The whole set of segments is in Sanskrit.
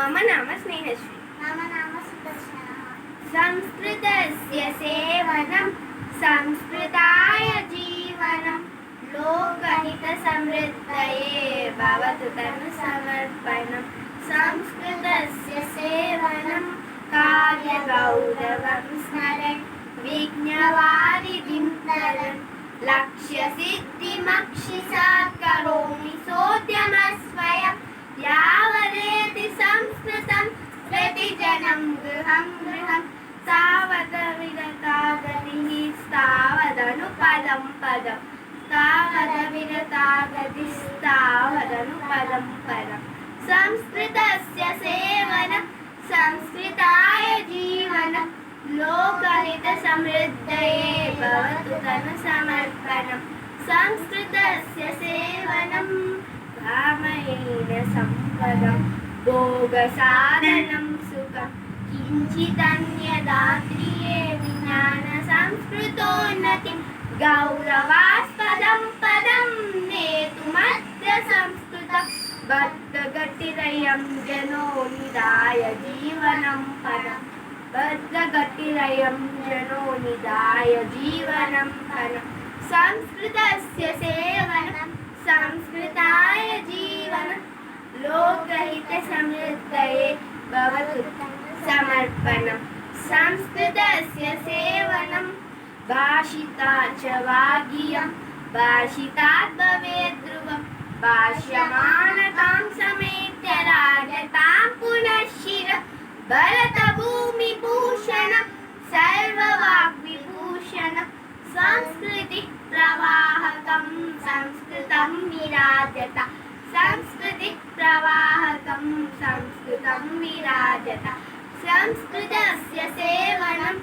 मम नाम स्नेहश्री। मम नाम सुदर्शना। संस्कृतस्य सेवनं संस्कृताय जीवनं लोकहितसमृद्धये भवतु तनुसमर्पणम्। संस्कृतस्य सेवनं कार्यगौरवं स्मरन् विघ्नवारिधिं तरन् लक्ष्यसिद्धिमक्षिसात् करोमि सोद्यमस्वयं यावदेति संस्कृतं प्रतिजनं गृहं गृहं तावदविरता गतिः स्थावदनुपदं पदं तावदविरता गतिस्तावदनुपदं पदम्। संस्कृतस्य सेवनं संस्कृताय जीवनं लोकहितसमृद्धये भवतु तनुसमर्पणम्। संस्कृतस्य सेवनं कामयेन सम्पदं भोगसाधनं सुखं किञ्चिदन्यदात्रिये विज्ञानसंस्कृतोन्नतिं गौरवास्पदं पदं नेतुमद्य संस्कृतं बद्धगतिरयं जनो निधाय जीवनं पदम्। बद्धगतिरयं जनो निधाय जीवनं पदम्। संस्कृतस्य सेवनं संस्कृताय जीवनं लोकहितसमृद्धये भवतु समर्पणम्। संस्कृतस्य सेवनं भाषिता च वागीयं भाषितात् भवेत् ध्रुवं भाष्यमानतां समेत्य राजतां पुनः शिरः भरतभूमिभूषणं सर्ववाग्विभूषणं संस्कृतिप्रवाहकं संस्कृतं विराजत संस्कृतिप्रवाहकं संस्कृतं विराजत। संस्कृतस्य सेवनं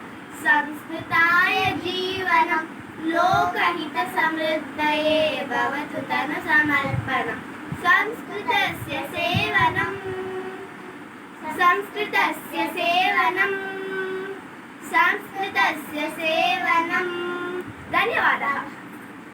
संस्कृताय जीवनं लोकहितसमृद्धये भवतु तनुसमर्पणम्। संस्कृतस्य सेवनं संस्कृतस्य सेवनं संस्कृतस्य सेवनं। धन्यवादः।